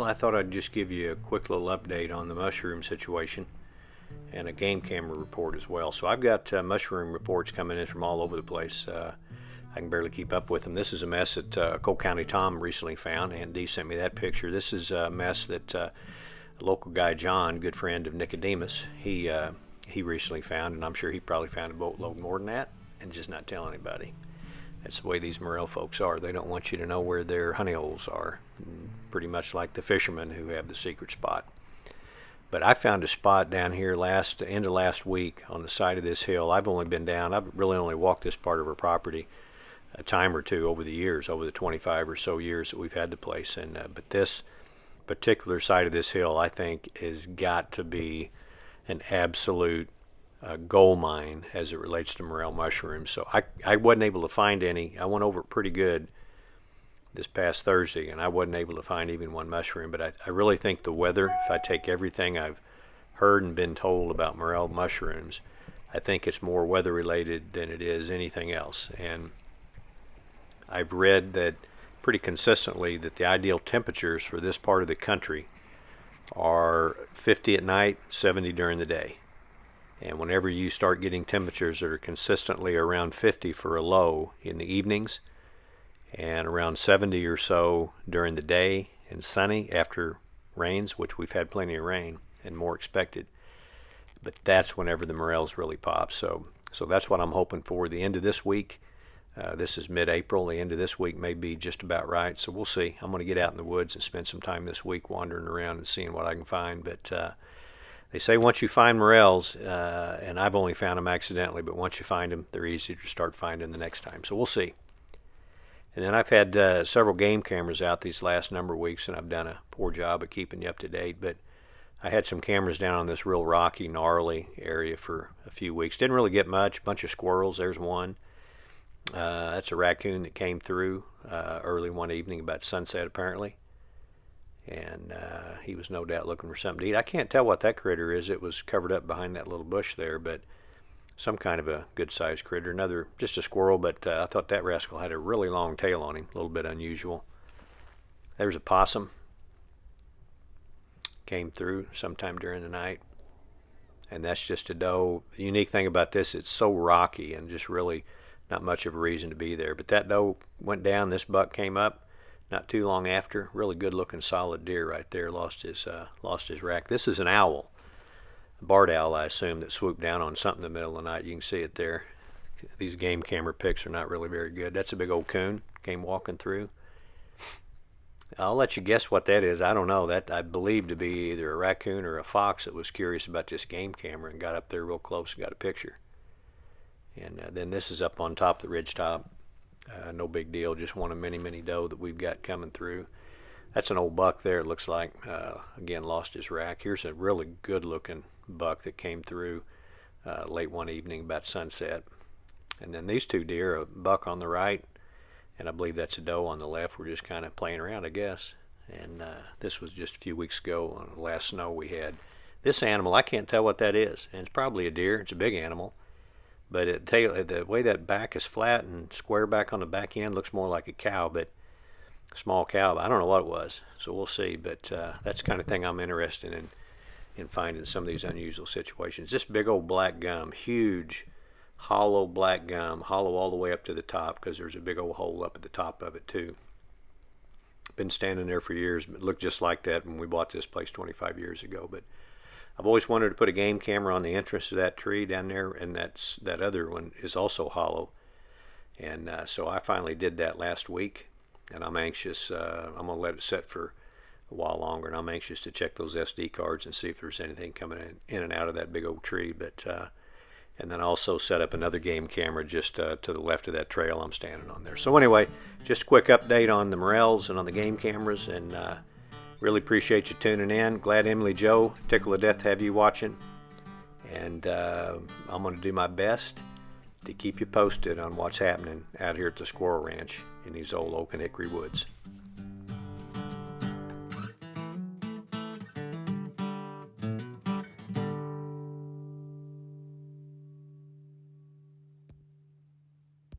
I thought I'd just give you a quick little update on the mushroom situation and a game camera report as well. So I've got mushroom reports coming in from all over the place. I can barely keep up with them. This is a mess that Cole County Tom recently found. Ann D sent me that picture. This is a mess that a local guy, John, good friend of Nicodemus, he recently found, and I'm sure he probably found a boatload more than that and just not tell anybody. That's the way these Morel folks are. They don't want you to know where their honey holes are, pretty much like the fishermen who have the secret spot. But I found a spot down here end of last week on the side of this hill. I've really only walked this part of our property a time or two over the years, over the 25 or so years that we've had the place. But this particular side of this hill, I think, has got to be an absolute gold mine as it relates to morel mushrooms. So I wasn't able to find any. I went over it pretty good this past Thursday, and I wasn't able to find even one mushroom. But I really think the weather, if I take everything I've heard and been told about morel mushrooms, I think it's more weather related than it is anything else. And I've read that pretty consistently that the ideal temperatures for this part of the country are 50 at night, 70 during the day. And whenever you start getting temperatures that are consistently around 50 for a low in the evenings and around 70 or so during the day and sunny after rains, which we've had plenty of rain and more expected, but that's whenever the morels really pop. So that's what I'm hoping for the end of this week. This is mid-April. The end of this week may be just about right, so we'll see. I'm going to get out in the woods and spend some time this week wandering around and seeing what I can find. But they say once you find morels, and I've only found them accidentally, but once you find them, they're easy to start finding the next time. So we'll see. And then I've had several game cameras out these last number of weeks, and I've done a poor job of keeping you up to date. But I had some cameras down on this real rocky, gnarly area for a few weeks. Didn't really get much. Bunch of squirrels. There's one. That's a raccoon that came through early one evening about sunset, apparently. And he was no doubt looking for something to eat. I can't tell what that critter is. It was covered up behind that little bush there, but some kind of a good-sized critter. Just a squirrel, but I thought that rascal had a really long tail on him, a little bit unusual. There's a possum. Came through sometime during the night. And that's just a doe. The unique thing about this, it's so rocky and just really not much of a reason to be there. But that doe went down. This buck came up not too long after. Really good-looking, solid deer right there. Lost his rack. This is an owl, a barred owl, I assume, that swooped down on something in the middle of the night. You can see it there. These game camera pics are not really very good. That's a big old coon. Came walking through. I'll let you guess what that is. I don't know. That I believe to be either a raccoon or a fox that was curious about this game camera and got up there real close and got a picture. And then this is up on top of the ridge top. No big deal, just one of many, many doe that we've got coming through. That's an old buck there, it looks like. Again, lost his rack. Here's a really good-looking buck that came through late one evening about sunset. And then these two deer, a buck on the right, and I believe that's a doe on the left. We're just kind of playing around, I guess. And this was just a few weeks ago on the last snow we had. This animal, I can't tell what that is. And it's probably a deer. It's a big animal. But the way that back is flat and square back on the back end looks more like a cow, but a small cow. But I don't know what it was, so we'll see. But that's the kind of thing I'm interested in finding some of these unusual situations. This big old black gum, huge, hollow black gum, hollow all the way up to the top because there's a big old hole up at the top of it too. Been standing there for years, but it looked just like that when we bought this place 25 years ago. But I've always wanted to put a game camera on the entrance of that tree down there, and that other one is also hollow. And so I finally did that last week, and I'm anxious. I'm going to let it set for a while longer, and I'm anxious to check those SD cards and see if there's anything coming in and out of that big old tree. But and then I also set up another game camera just to the left of that trail I'm standing on there. So anyway, just a quick update on the morels and on the game cameras, and really appreciate you tuning in. Glad Emily Joe, tickle to death to have you watching. And I'm going to do my best to keep you posted on what's happening out here at the Squirrel Ranch in these old oak and hickory woods.